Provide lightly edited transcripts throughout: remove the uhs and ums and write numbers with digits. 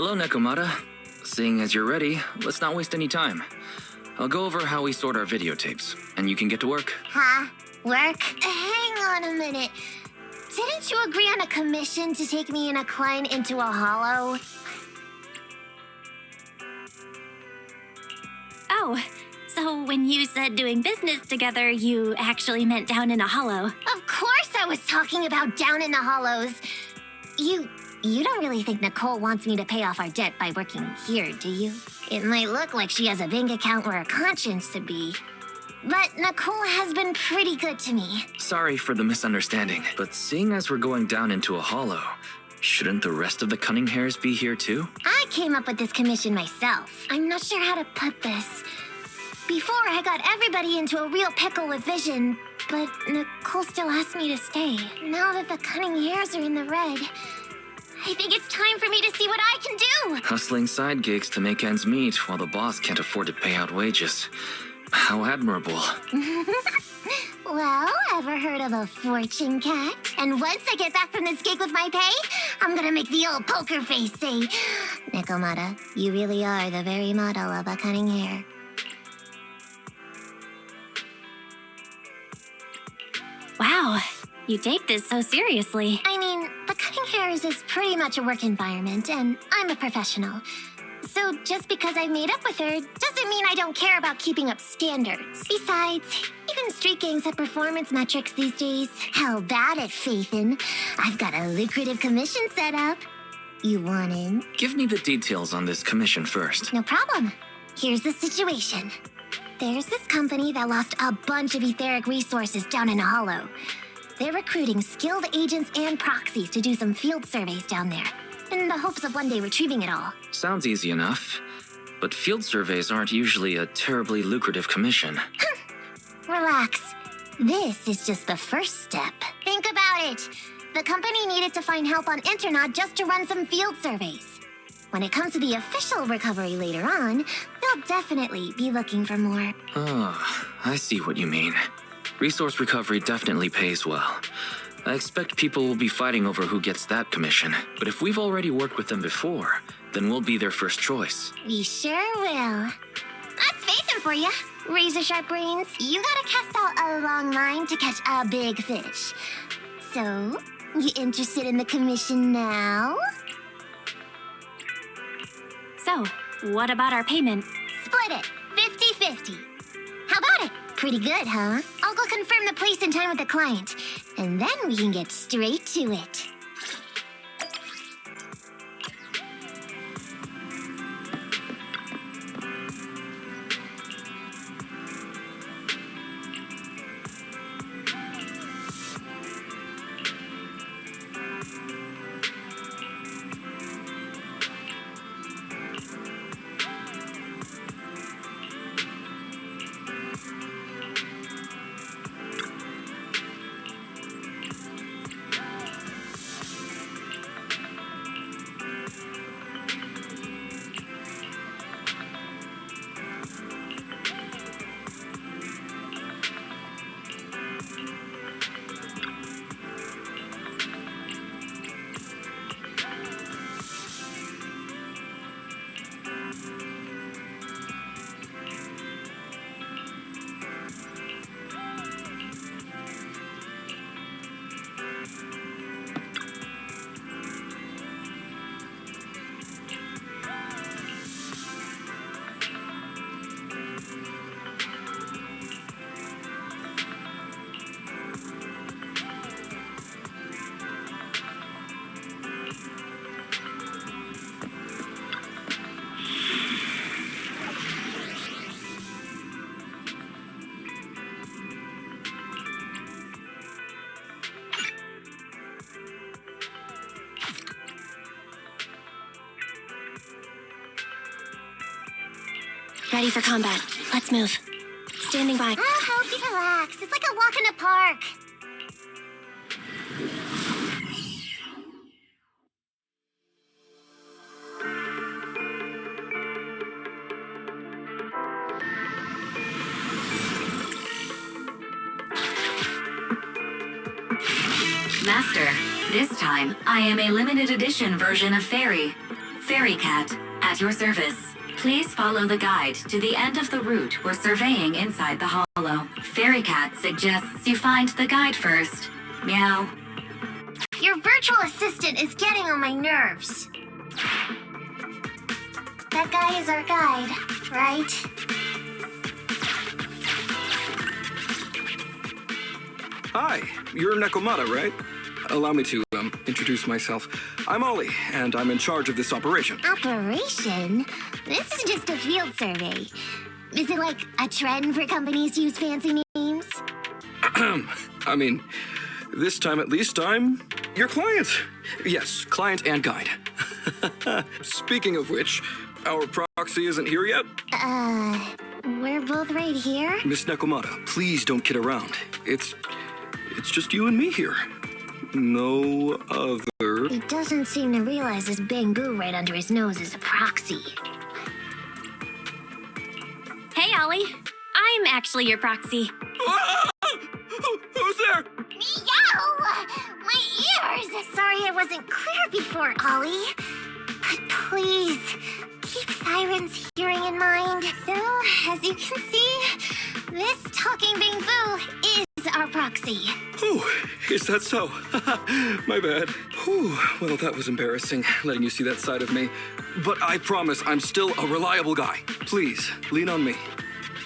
Hello, Nekomata. Seeing as you're ready, let's not waste any time. I'll go over how we sort our videotapes, and you can get to work. Huh? Work? Hang on a minute. Didn't you agree on a commission to take me and a client into a hollow? Oh, so when you said doing business together, you actually meant down in a hollow. Of course I was talking about down in the hollows. You don't really think Nicole wants me to pay off our debt by working here, do you? It might look like she has a bank account where her conscience should be. But Nicole has been pretty good to me. Sorry for the misunderstanding, but seeing as we're going down into a hollow, shouldn't the rest of the cunning hairs be here too? I came up with this commission myself. I'm not sure how to put this. Before, I got everybody into a real pickle with vision, but Nicole still asked me to stay. Now that the cunning hairs are in the red, I think it's time for me to see what I can do! Hustling side gigs to make ends meet while the boss can't afford to pay out wages. How admirable. Well, ever heard of a fortune cat? And once I get back from this gig with my pay, I'm gonna make the old poker face say, Nekomata, you really are the very model of a cunning hair. Wow, you take this so seriously. I mean, the cutting hairs is pretty much a work environment, and I'm a professional. So just because I made up with her doesn't mean I don't care about keeping up standards. Besides, even street gangs have performance metrics these days. How bad at Faithin? I've got a lucrative commission set up. You want in? Give me the details on this commission first. No problem. Here's the situation. There's this company that lost a bunch of etheric resources down in a hollow. They're recruiting skilled agents and proxies to do some field surveys down there, in the hopes of one day retrieving it all. Sounds easy enough, but field surveys aren't usually a terribly lucrative commission. Relax. This is just the first step. Think about it. The company needed to find help on Internaut just to run some field surveys. When it comes to the official recovery later on, they'll definitely be looking for more. Ah, I see what you mean. Resource recovery definitely pays well. I expect people will be fighting over who gets that commission. But if we've already worked with them before, then we'll be their first choice. We sure will. That's Faithin for you. Razor sharp brains. You gotta cast out a long line to catch a big fish. So, you interested in the commission now? So, what about our payment? Split it. 50-50. How about it? Pretty good, huh? I'll go confirm the place and time with the client. And then we can get straight to it. Ready for combat. Let's move. Standing by. I'll help you relax. It's like a walk in the park. Master, this time I am a limited edition version of Fairy. Fairy Cat, at your service. Please follow the guide to the end of the route we're surveying inside the hollow. Fairy Cat suggests you find the guide first. Meow. Your virtual assistant is getting on my nerves. That guy is our guide, right? Hi, you're Nekomata, right? Allow me to, introduce myself. I'm Ollie, and I'm in charge of this operation. Operation? This is just a field survey. Is it like a trend for companies to use fancy names? I mean, this time at least I'm your client. Yes, client and guide. Speaking of which, our proxy isn't here yet. We're both right here? Miss Nekomata, please don't kid around. It's just you and me here. No other. He doesn't seem to realize this Bangu right under his nose is a proxy. Hey, Ollie. I'm actually your proxy. Who's there? Meow! My ears! Sorry I wasn't clear before, Ollie. But please, keep Siren's hearing in mind. So, as you can see, this talking Bangu is our proxy. Oh, is that so? My bad. Whew, well, that was embarrassing, letting you see that side of me. But I promise I'm still a reliable guy. Please, lean on me.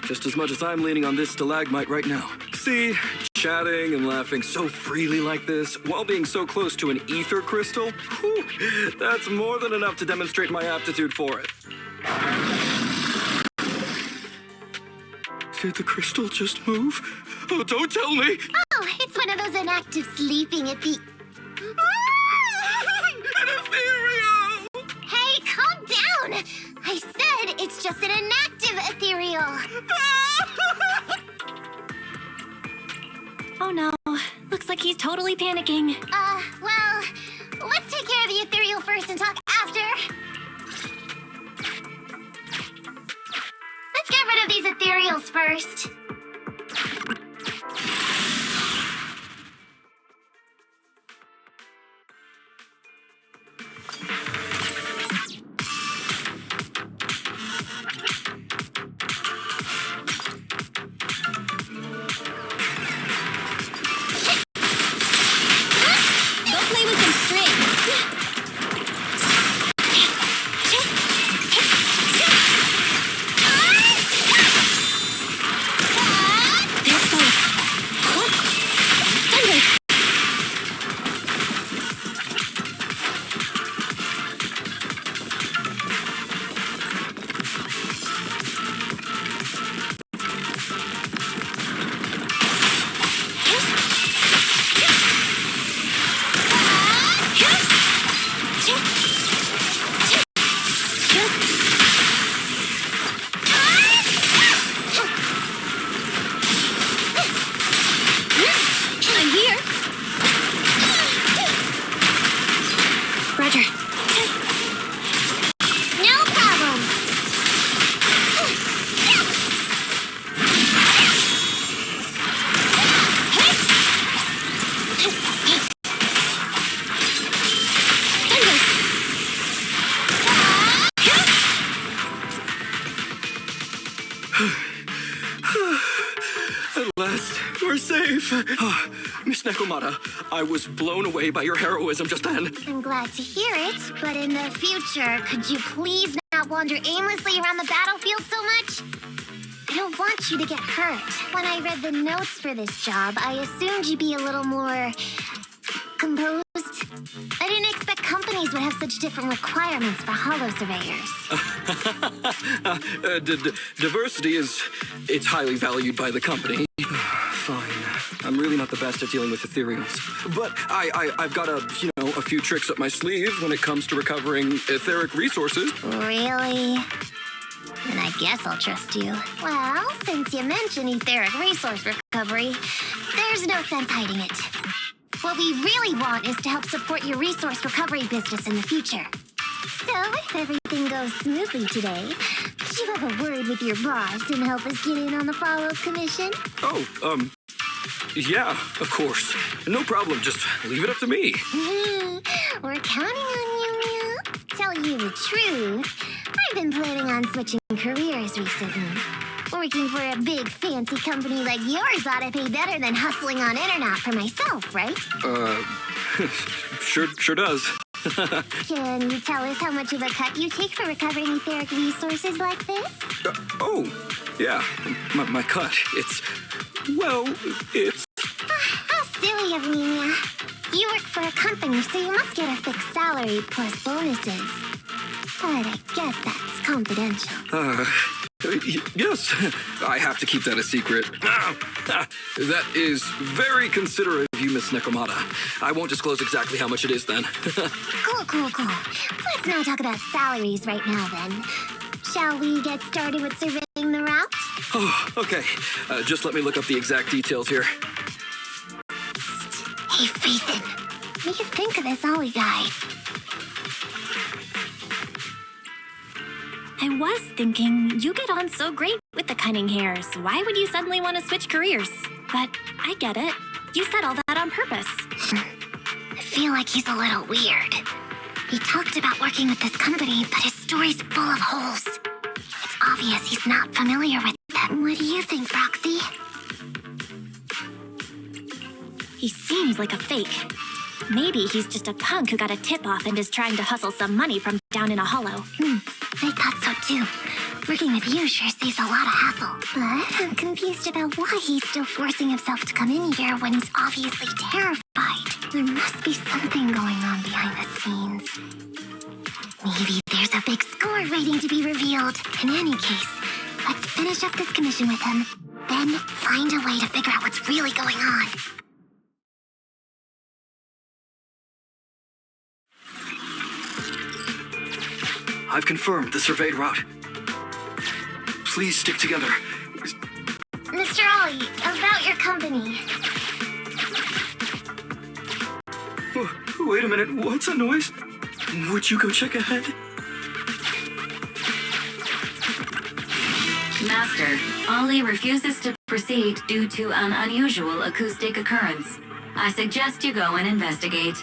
Just as much as I'm leaning on this stalagmite right now. See, chatting and laughing so freely like this, while being so close to an ether crystal, whew, that's more than enough to demonstrate my aptitude for it. Did the crystal just move? Oh, don't tell me! Oh, it's one of those inactive sleeping at the... An ethereal! Hey, calm down! I said it's just an inactive ethereal. Oh no. Looks like he's totally panicking. Well, let's take care of the ethereal first and talk after. Let's get rid of these ethereals first. Go play with some string. There goes. Thunder. I'm here. Roger. No problem. At last, we're safe. Miss Nekomata, I was blown away by your heroism just then. I'm glad to hear it, but in the future, could you please not wander aimlessly around the battlefield so much? I don't want you to get hurt. When I read the notes for this job, I assumed you'd be a little more... composed. I didn't expect companies would have such different requirements for hollow surveyors. Diversity it's highly valued by the company. Fine. I'm really not the best at dealing with ethereals. But I've got a few tricks up my sleeve when it comes to recovering etheric resources. Really? Then I guess I'll trust you. Well, since you mentioned etheric resource recovery, there's no sense hiding it. What we really want is to help support your resource recovery business in the future. So, if everything goes smoothly today, could you have a word with your boss and help us get in on the follow-up commission? Oh, yeah, of course. No problem. Just leave it up to me. We're counting on you, Meow. tell you the truth, I've been planning on switching careers recently. Working for a big fancy company like yours ought to pay better than hustling on internet for myself, right? Sure does. Can you tell us how much of a cut you take for recovering etheric resources like this? Oh, yeah. My cut. It's How silly of me, Mia. You work for a company, so you must get a fixed salary plus bonuses. But I guess that's confidential. Yes. I have to keep that a secret. That is very considerate of you, Miss Nekomata. I won't disclose exactly how much it is then. Cool. Let's not talk about salaries right now, then. Shall we get started with surveying the route? Oh, okay. Just let me look up the exact details here. Hey, Faithin. What do you think of this Ollie guy? I was thinking, you get on so great with the cunning hairs. Why would you suddenly want to switch careers? But I get it. You said all that on purpose. I feel like he's a little weird. He talked about working with this company, but his story's full of holes. It's obvious he's not familiar with them. What do you think, Roxy? He seems like a fake. Maybe he's just a punk who got a tip-off and is trying to hustle some money from down in a hollow. I thought so too. Working with you sure saves a lot of hassle. But I'm confused about why he's still forcing himself to come in here when he's obviously terrified. There must be something going on behind the scenes. Maybe there's a big score waiting to be revealed. In any case, let's finish up this commission with him, then find a way to figure out what's really going on. I've confirmed the surveyed route. Please stick together. Mr. Ollie, about your company. Oh, wait a minute, what's that noise? Would you go check ahead? Master, Ollie refuses to proceed due to an unusual acoustic occurrence. I suggest you go and investigate.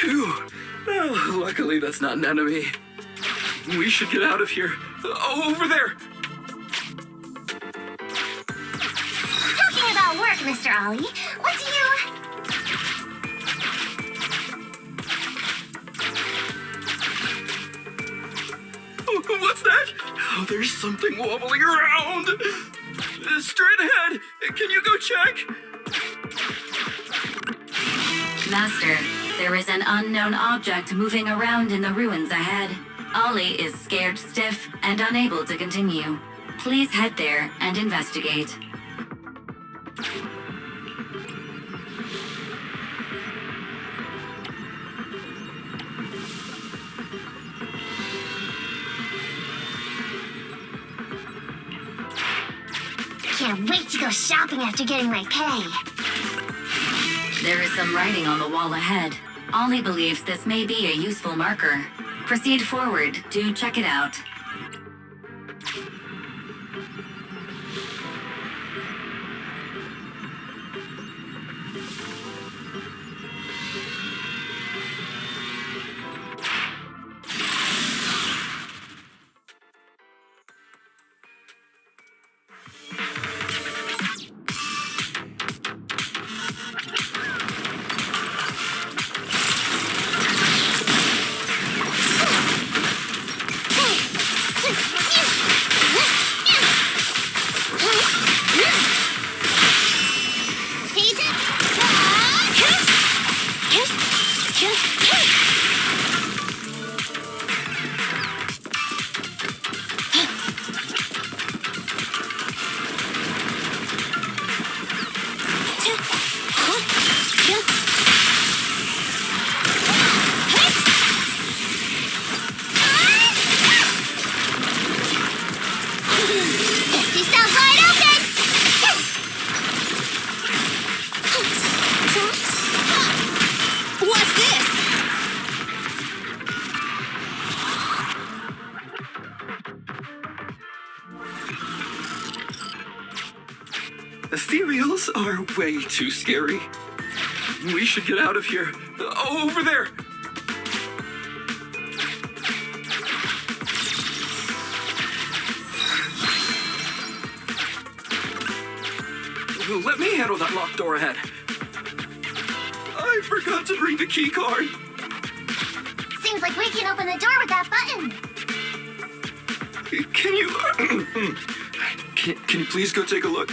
Phew. Oh, luckily that's not an enemy. We should get out of here. Over there! Talking about work, Mr. Ollie, what do you... Oh, what's that? Oh, there's something wobbling around. Straight ahead. Can you go check? Master, there is an unknown object moving around in the ruins ahead. Ollie is scared stiff and unable to continue. Please head there and investigate. Can't wait to go shopping after getting my pay. There is some writing on the wall ahead. Ollie believes this may be a useful marker. Proceed forward to check it out. Ethereals are way too scary. We should get out of here. Over there! Let me handle that locked door ahead. I forgot to bring the key card. Seems like we can open the door with that button. Can you... can you please go take a look?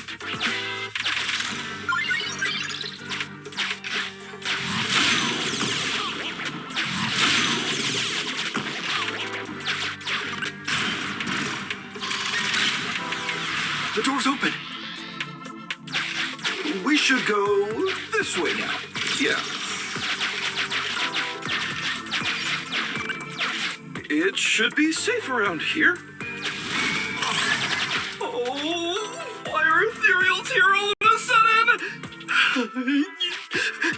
The door's open. We should go this way now. Yeah. It should be safe around here. Oh, why are ethereals here all of a sudden?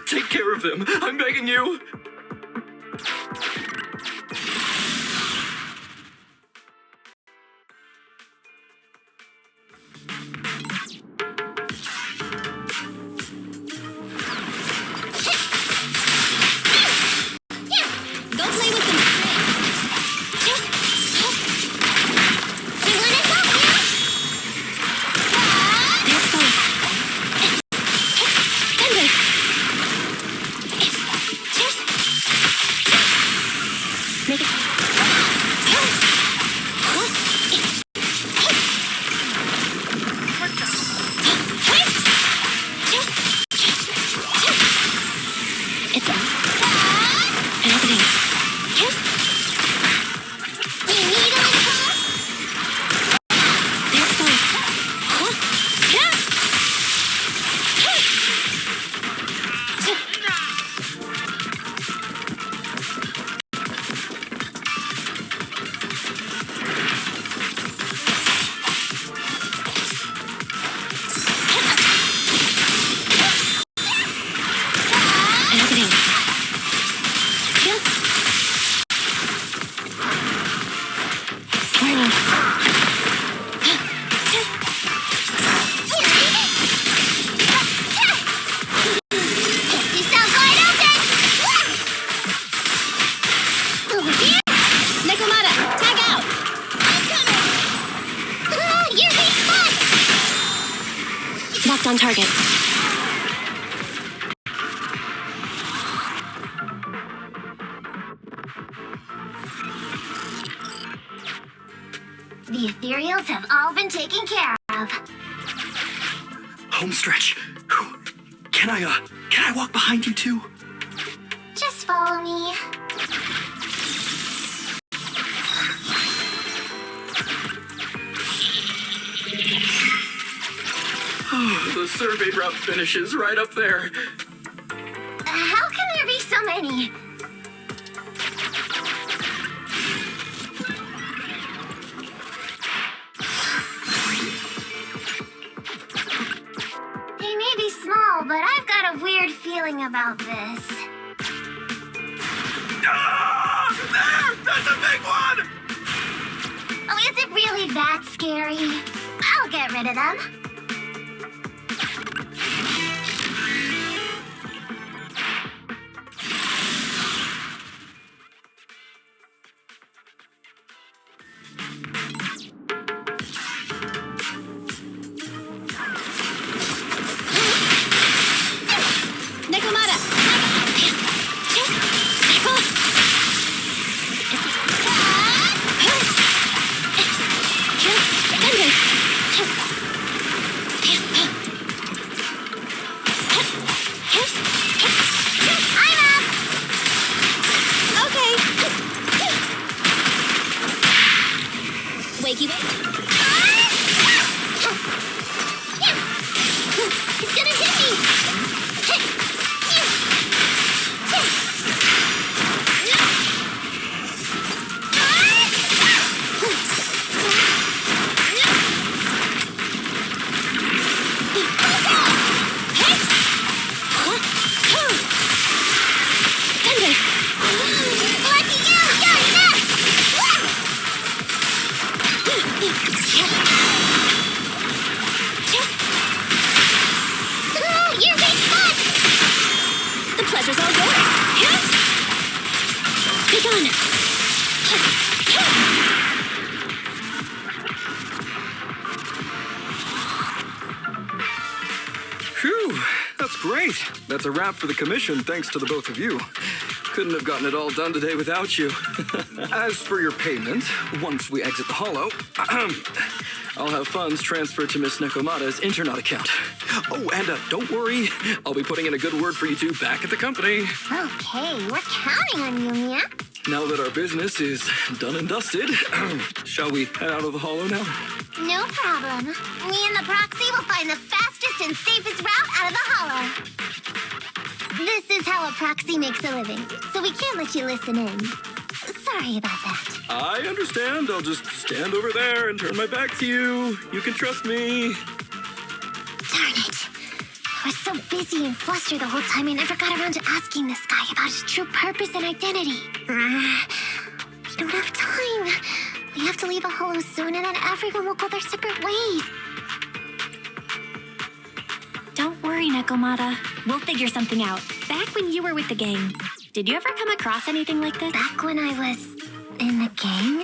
Take care of them. I'm begging you. Go play with some locked on target. The ethereals have all been taken care of. Home stretch. Can I walk behind you too? Just follow me. The survey route finishes right up there. How can there be so many? They may be small, but I've got a weird feeling about this. Ah! There! That's a big one! Oh, is it really that scary? I'll get rid of them. Wakey wake. It's gonna hit me! Lucky you! You're next! that's a wrap for the commission thanks to the both of you. Couldn't have gotten it all done today without you. As for your payment, once we exit the Hollow, I'll have funds transferred to Miss Nekomata's Internet account. Oh, and don't worry, I'll be putting in a good word for you two back at the company. Okay, we're counting on you, Mia. Now that our business is done and dusted, shall we head out of the Hollow now? No problem. Me and the proxy will find the fastest and safest route out of the Hollow. This is how a proxy makes a living, so we can't let you listen in. Sorry about that. I understand. I'll just stand over there and turn my back to you. You can trust me. Darn it. I was so busy and flustered the whole time I never got around to asking this guy about his true purpose and identity. We don't have time. We have to leave a Hollow soon and then everyone will go their separate ways. Don't worry, Nekomata. We'll figure something out. Back when you were with the gang, did you ever come across anything like this? Back when I was in the gang?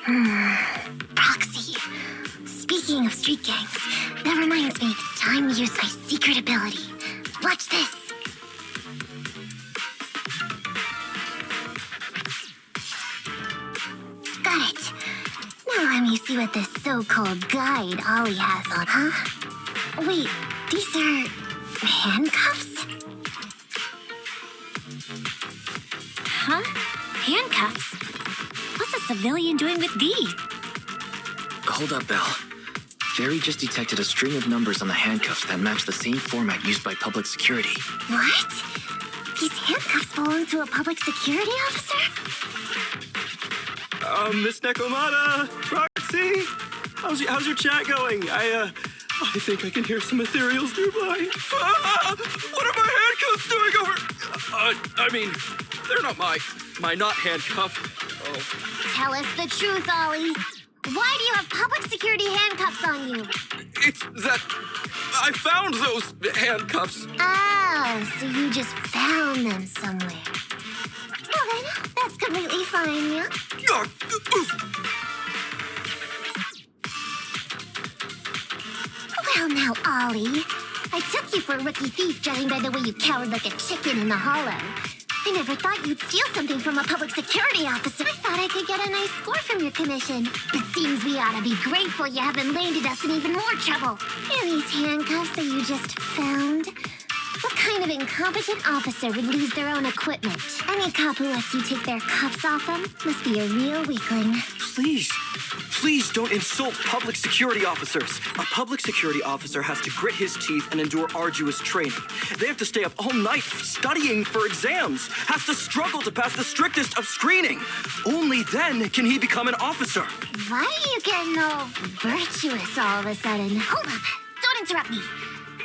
Proxy. Speaking of street gangs, that reminds me it's time to use my secret ability. Watch this. Got it. Now let me see what this so-called guide Ollie has on, huh? Wait, these are handcuffs? Huh? Handcuffs? What's a civilian doing with these? Hold up, Belle. Fairy just detected a string of numbers on the handcuffs that match the same format used by public security. What? These handcuffs belong to a public security officer? Miss Nekomata, Proxy, how's your chat going? I think I can hear some ethereals nearby. What are my handcuffs doing over? I mean, they're not my not handcuff. Oh. Tell us the truth, Ollie. Why do you have public security handcuffs on you? It's that I found those handcuffs. Oh, so you just found them somewhere. Well then, that's completely fine, yeah? Well now, Ollie. I took you for a rookie thief judging by the way you cowered like a chicken in the Hollow. I never thought you'd steal something from a public security officer. I thought I could get a nice score from your commission. But seems we ought to be grateful you haven't landed us in even more trouble. And these handcuffs that you just found? What kind of incompetent officer would lose their own equipment? Any cop who lets you take their cuffs off them must be a real weakling. Please don't insult public security officers. A public security officer has to grit his teeth and endure arduous training. They have to stay up all night studying for exams, has to struggle to pass the strictest of screening. Only then can he become an officer. Why are you getting all virtuous all of a sudden? Hold up! Don't interrupt me.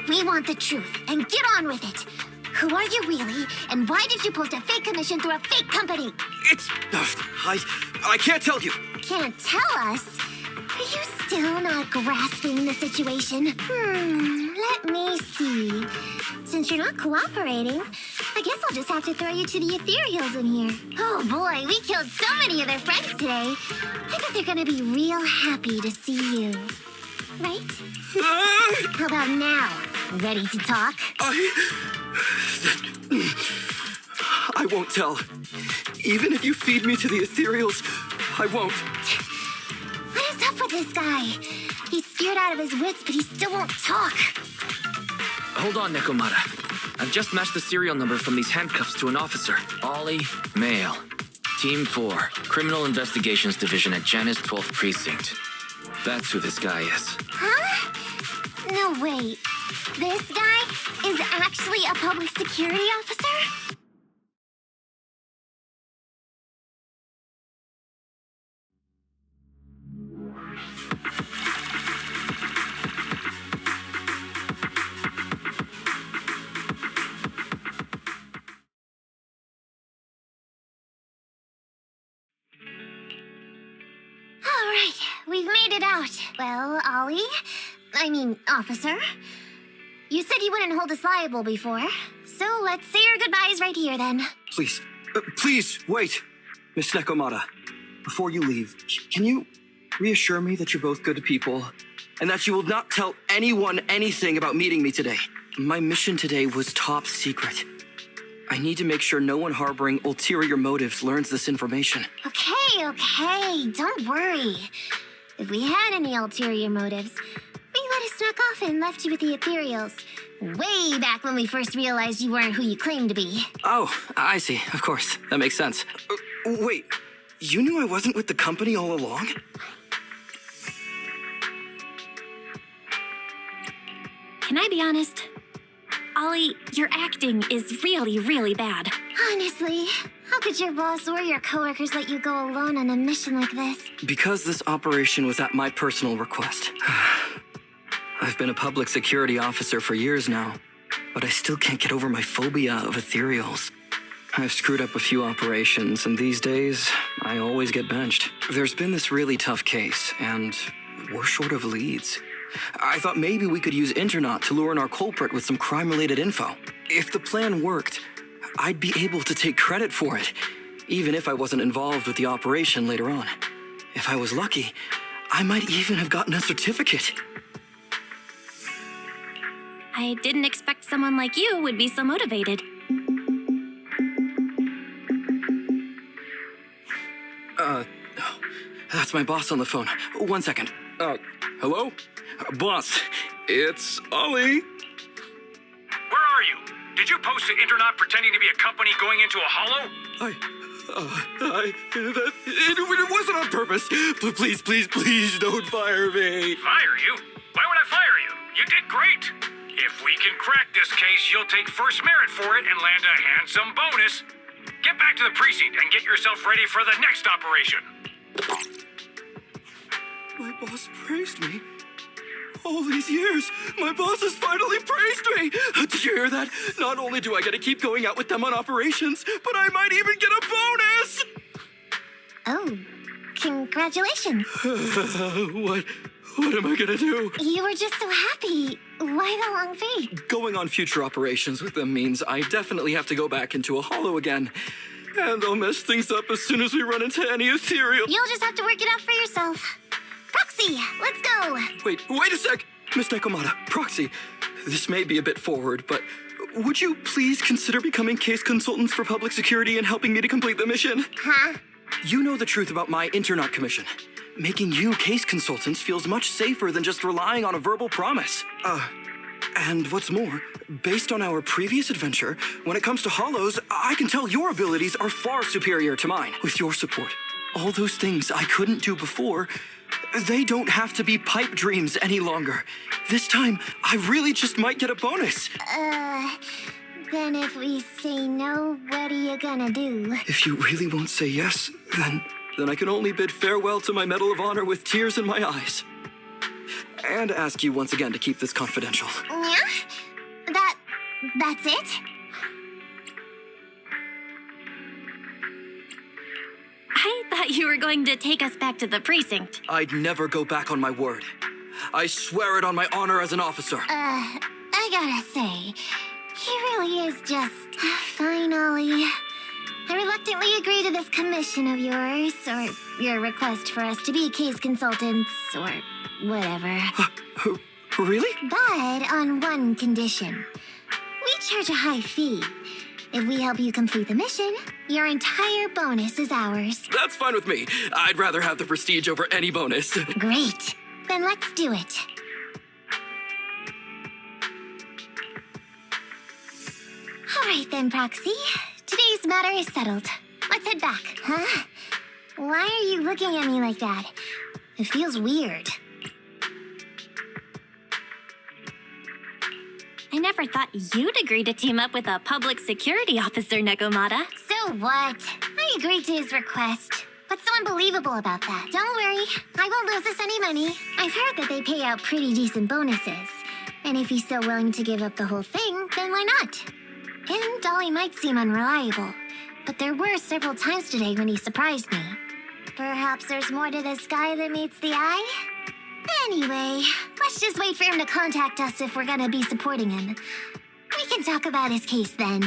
We want the truth, and get on with it. Who are you really, and why did you post a fake commission through a fake company? It's... I can't tell you. Can't tell us? Are you still not grasping the situation? Let me see. Since you're not cooperating, I guess I'll just have to throw you to the ethereals in here. Oh boy, we killed so many of their friends today. I bet they're gonna be real happy to see you. Right? How about now? Ready to talk? I won't tell. Even if you feed me to the ethereals, I won't. What is up with this guy? He's scared out of his wits, but he still won't talk. Hold on, Nekomata. I've just matched the serial number from these handcuffs to an officer. Ollie, male. Team 4, Criminal Investigations Division at Janus 12th Precinct. That's who this guy is. Huh? No, wait. This guy is actually a public security officer? All right, we've made it out. Well, officer, you said you wouldn't hold us liable before, so let's say our goodbyes right here then. Please, wait. Miss Nekomata, before you leave, can you reassure me that you're both good people and that you will not tell anyone anything about meeting me today? My mission today was top secret. I need to make sure no one harboring ulterior motives learns this information. Okay, don't worry. If we had any ulterior motives, we let it snuck off and left you with the ethereals. Way back when we first realized you weren't who you claimed to be. Oh, I see. Of course. That makes sense. Wait, you knew I wasn't with the company all along? Can I be honest? Ollie, your acting is really, really bad. Honestly, how could your boss or your coworkers let you go alone on a mission like this? Because this operation was at my personal request. I've been a public security officer for years now, but I still can't get over my phobia of ethereals. I've screwed up a few operations, and these days, I always get benched. There's been this really tough case, and we're short of leads. I thought maybe we could use Internaut to lure in our culprit with some crime-related info. If the plan worked, I'd be able to take credit for it, even if I wasn't involved with the operation later on. If I was lucky, I might even have gotten a certificate. I didn't expect someone like you would be so motivated. That's my boss on the phone. 1 second. Hello? Boss, it's Ollie. Where are you? Did you post to Internaut pretending to be a company going into a hollow? It wasn't on purpose. But please don't fire me. Fire you? Why would I fire you? You did great. If we can crack this case, you'll take first merit for it and land a handsome bonus. Get back to the precinct and get yourself ready for the next operation. My boss praised me. All these years, my boss has finally praised me. Did you hear that? Not only do I get to keep going out with them on operations, but I might even get a bonus. Oh, congratulations. What am I gonna do? You were just so happy. Why the long fade? Going on future operations with them means I definitely have to go back into a hollow again. And they'll mess things up as soon as we run into any ethereal. You'll just have to work it out for yourself. Proxy, let's go. Wait a sec. Miss Nekomata, Proxy, this may be a bit forward, but would you please consider becoming case consultants for public security and helping me to complete the mission? Huh? You know the truth about my Internaut commission. Making you case consultants feels much safer than just relying on a verbal promise. And what's more, based on our previous adventure, when it comes to hollows, I can tell your abilities are far superior to mine. With your support, all those things I couldn't do before, they don't have to be pipe dreams any longer. This time, I really just might get a bonus. Then if we say no, what are you gonna do? If you really won't say yes, then I can only bid farewell to my Medal of Honor with tears in my eyes. And ask you once again to keep this confidential. Yeah? That's it? I thought you were going to take us back to the precinct. I'd never go back on my word. I swear it on my honor as an officer. I gotta say, he really is just fine, Ollie. I reluctantly agree to this commission of yours, or your request for us to be case consultants, or whatever. Really? But on one condition. We charge a high fee. If we help you complete the mission, your entire bonus is ours. That's fine with me. I'd rather have the prestige over any bonus. Great. Then let's do it. All right then, Proxy. Today's matter is settled. Let's head back. Huh? Why are you looking at me like that? It feels weird. I never thought you'd agree to team up with a public security officer, Nekomata. So what? I agreed to his request. What's so unbelievable about that? Don't worry, I won't lose us any money. I've heard that they pay out pretty decent bonuses. And if he's so willing to give up the whole thing, then why not? And Dolly might seem unreliable, but there were several times today when he surprised me. Perhaps there's more to this guy than meets the eye? Anyway, let's just wait for him to contact us if we're gonna be supporting him. We can talk about his case then.